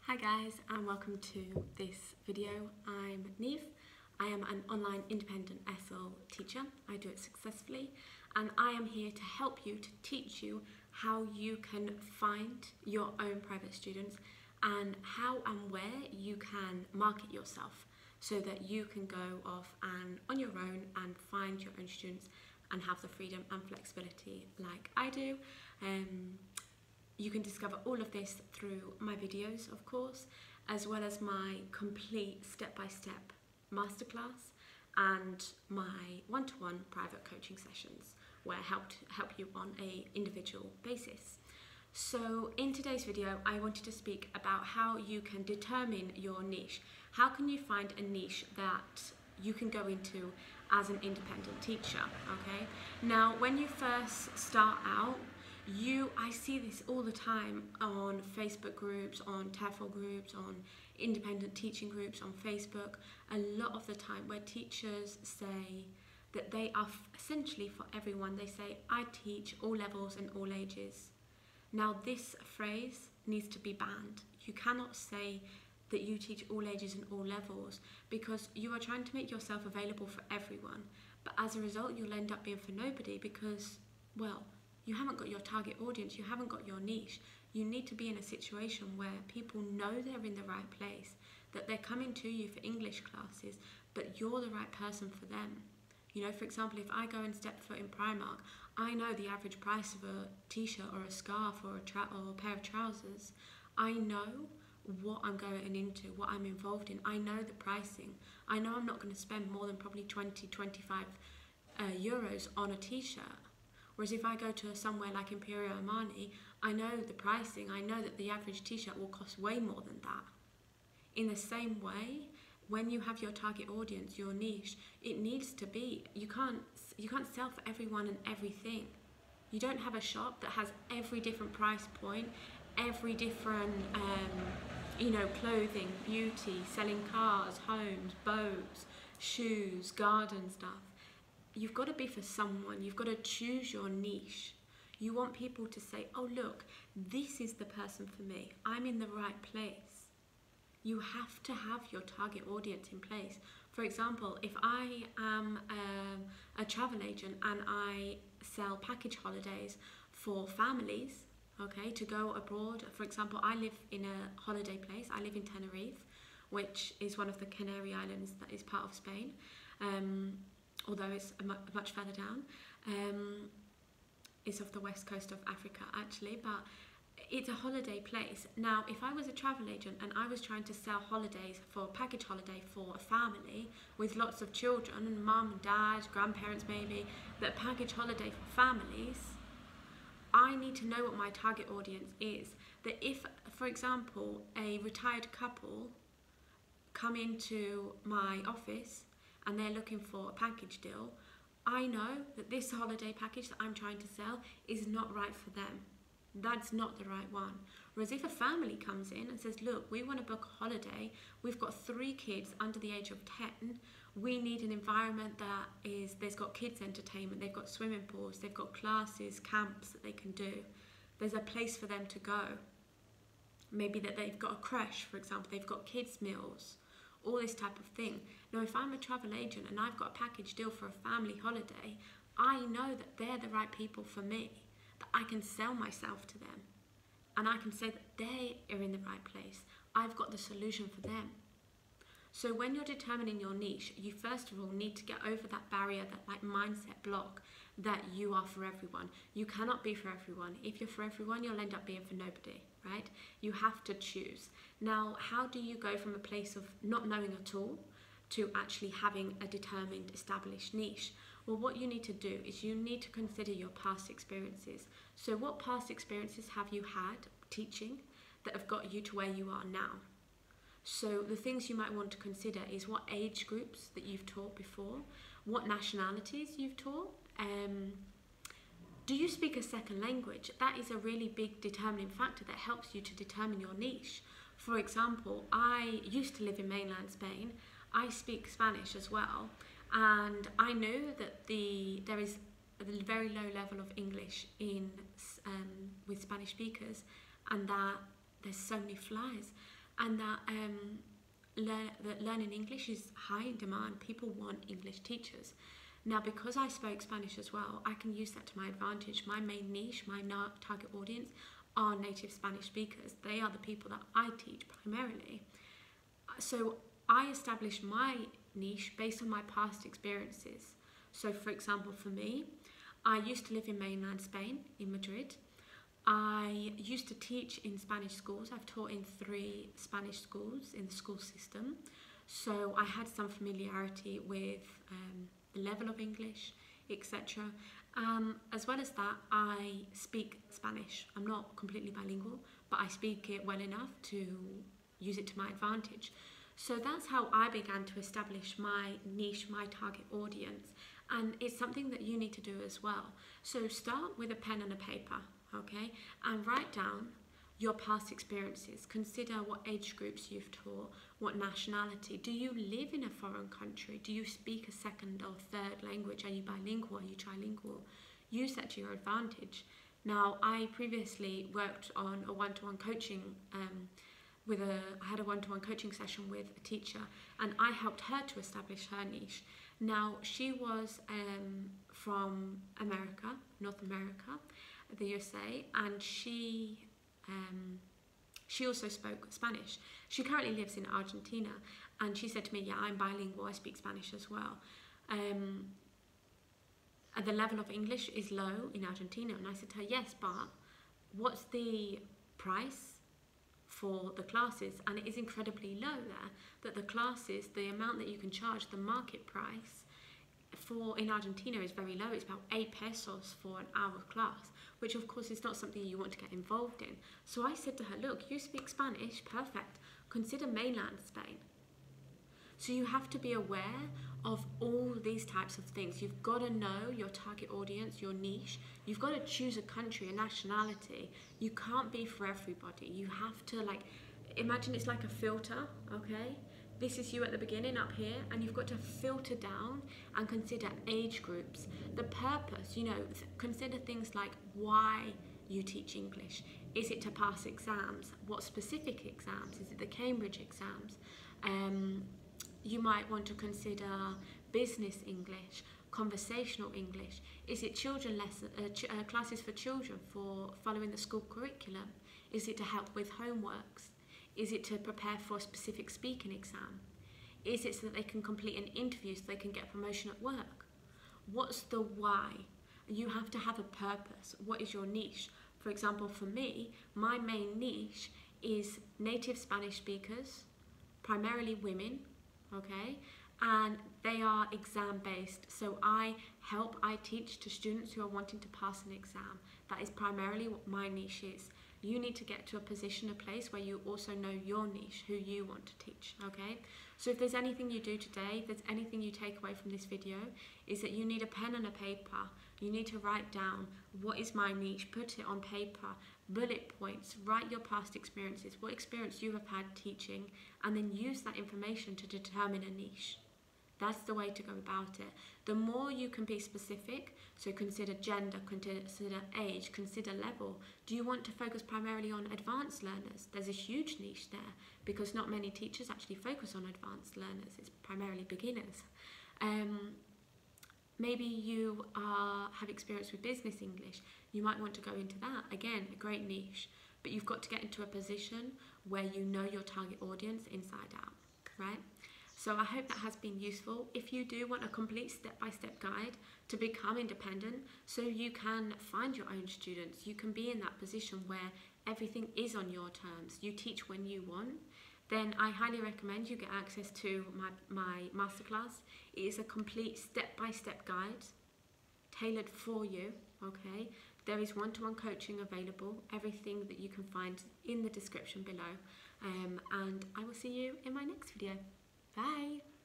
Hi guys, and welcome to this video. I'm Neve. I am an online independent ESL teacher. I do it successfully, and I am here to help you, to teach you how you can find your own private students and how and where you can market yourself so that you can go off and on your own and find your own students and have the freedom and flexibility like I do. You can discover all of this through my videos, of course, as well as my complete step-by-step masterclass and my one-to-one private coaching sessions where I help you on an individual basis. So in today's video, I wanted to speak about how you can determine your niche. How can you find a niche that you can go into as an independent teacher, okay? Now, when you first start out, I see this all the time on Facebook groups, on TEFL groups, on independent teaching groups, on Facebook, a lot of the time where teachers say that they are essentially for everyone. They say, I teach all levels and all ages. Now this phrase needs to be banned. You cannot say that you teach all ages and all levels because you are trying to make yourself available for everyone. But as a result, you'll end up being for nobody because, well, you haven't got your target audience, you haven't got your niche. You need to be in a situation where people know they're in the right place, that they're coming to you for English classes, but you're the right person for them. You know, for example, if I go and step foot in Primark, I know the average price of a t-shirt or a scarf or a pair of trousers. I know what I'm going into, what I'm involved in. I know the pricing. I know I'm not going to spend more than probably 20, 25 euros on a t-shirt. Whereas if I go to somewhere like Imperial Armani, I know the pricing, I know that the average t-shirt will cost way more than that. In the same way, when you have your target audience, your niche, it needs to be, you can't sell for everyone and everything. You don't have a shop that has every different price point, every different, clothing, beauty, selling cars, homes, boats, shoes, garden stuff. You've got to be for someone. You've got to choose your niche. You want people to say, oh look, this is the person for me. I'm in the right place. You have to have your target audience in place. For example, if I am a travel agent and I sell package holidays for families, okay, to go abroad. For example, I live in a holiday place. I live in Tenerife, which is one of the Canary Islands that is part of Spain. Although it's much further down. It's off the west coast of Africa actually, but it's a holiday place. Now, if I was a travel agent and I was trying to sell holidays for a package holiday for a family with lots of children, and mum and dad, grandparents maybe, that package holiday for families, I need to know what my target audience is. That if, for example, a retired couple come into my office and they're looking for a package deal, I know that this holiday package that I'm trying to sell is not right for them. That's not the right one. Whereas if a family comes in and says, look, we want to book a holiday, we've got 3 kids under the age of 10, we need an environment there's got kids entertainment, they've got swimming pools, they've got classes, camps that they can do. There's a place for them to go. Maybe that they've got a creche, for example, they've got kids meals, all this type of thing. Now, if I'm a travel agent and I've got a package deal for a family holiday, I know that they're the right people for me, that I can sell myself to them. And I can say that they are in the right place. I've got the solution for them. So when you're determining your niche, you first of all need to get over that barrier, that mindset block that you are for everyone. You cannot be for everyone. If you're for everyone, you'll end up being for nobody, right? You have to choose. Now, how do you go from a place of not knowing at all to actually having a determined, established niche? Well, what you need to do is you need to consider your past experiences. So what past experiences have you had teaching that have got you to where you are now? So the things you might want to consider is what age groups that you've taught before, what nationalities you've taught. Do you speak a second language? That is a really big determining factor that helps you to determine your niche. For example, I used to live in mainland Spain. I speak Spanish as well, and I know that there is a very low level of English with Spanish speakers, and that there's so many flyers. and that that learning English is high in demand. People want English teachers. Now, because I spoke Spanish as well, I can use that to my advantage. My main niche, my target audience, are native Spanish speakers. They are the people that I teach primarily. So I established my niche based on my past experiences. So, for example, for me, I used to live in mainland Spain, in Madrid. I used to teach in Spanish schools. I've taught in 3 Spanish schools in the school system. So I had some familiarity with the level of English, etc. As well as that, I speak Spanish. I'm not completely bilingual, but I speak it well enough to use it to my advantage. So that's how I began to establish my niche, my target audience. And it's something that you need to do as well. So start with a pen and a paper, okay? And write down your past experiences. Consider what age groups you've taught, what nationality. Do you live in a foreign country? Do you speak a second or third language? Are you bilingual? Are you trilingual? Use that to your advantage. Now, I previously worked on a one-to-one coaching I had a one-to-one coaching session with a teacher, and I helped her to establish her niche. Now, she was from America, North America, the USA, and she also spoke Spanish. She currently lives in Argentina, and she said to me, yeah, I'm bilingual, I speak Spanish as well. And the level of English is low in Argentina, and I said to her, yes, but what's the price for the classes? And it is incredibly low there, that the classes, the amount that you can charge, the market price for in Argentina is very low. It's about 8 pesos for an hour class, which of course is not something you want to get involved in. So I said to her, look, you speak Spanish, perfect. Consider mainland Spain. So you have to be aware of all these types of things. You've got to know your target audience, your niche. You've got to choose a country, a nationality. You can't be for everybody. You have to, like, imagine it's like a filter, okay? This is you at the beginning up here, and you've got to filter down and consider age groups. The purpose, consider things like why you teach English. Is it to pass exams? What specific exams? Is it the Cambridge exams? You might want to consider business English, conversational English. Is it classes for children for following the school curriculum? Is it to help with homeworks? Is it to prepare for a specific speaking exam? Is it so that they can complete an interview so they can get a promotion at work? What's the why? You have to have a purpose. What is your niche? For example, for me, my main niche is native Spanish speakers, primarily women, okay? And they are exam based. So I teach to students who are wanting to pass an exam. That is primarily what my niche is. You need to get to a position, a place where you also know your niche, who you want to teach, okay? So if there's anything you do today, if there's anything you take away from this video, is that you need a pen and a paper. You need to write down, what is my niche? Put it on paper, bullet points, write your past experiences, what experience you have had teaching, and then use that information to determine a niche. That's the way to go about it. The more you can be specific, so consider gender, consider age, consider level. Do you want to focus primarily on advanced learners? There's a huge niche there, because not many teachers actually focus on advanced learners. It's primarily beginners. Maybe you have experience with business English. You might want to go into that. Again, a great niche. But you've got to get into a position where you know your target audience inside out, right? So I hope that has been useful. If you do want a complete step-by-step guide to become independent so you can find your own students, you can be in that position where everything is on your terms, you teach when you want, then I highly recommend you get access to my masterclass. It is a complete step-by-step guide tailored for you, okay? There is one-to-one coaching available, everything that you can find in the description below. And I will see you in my next video. Bye!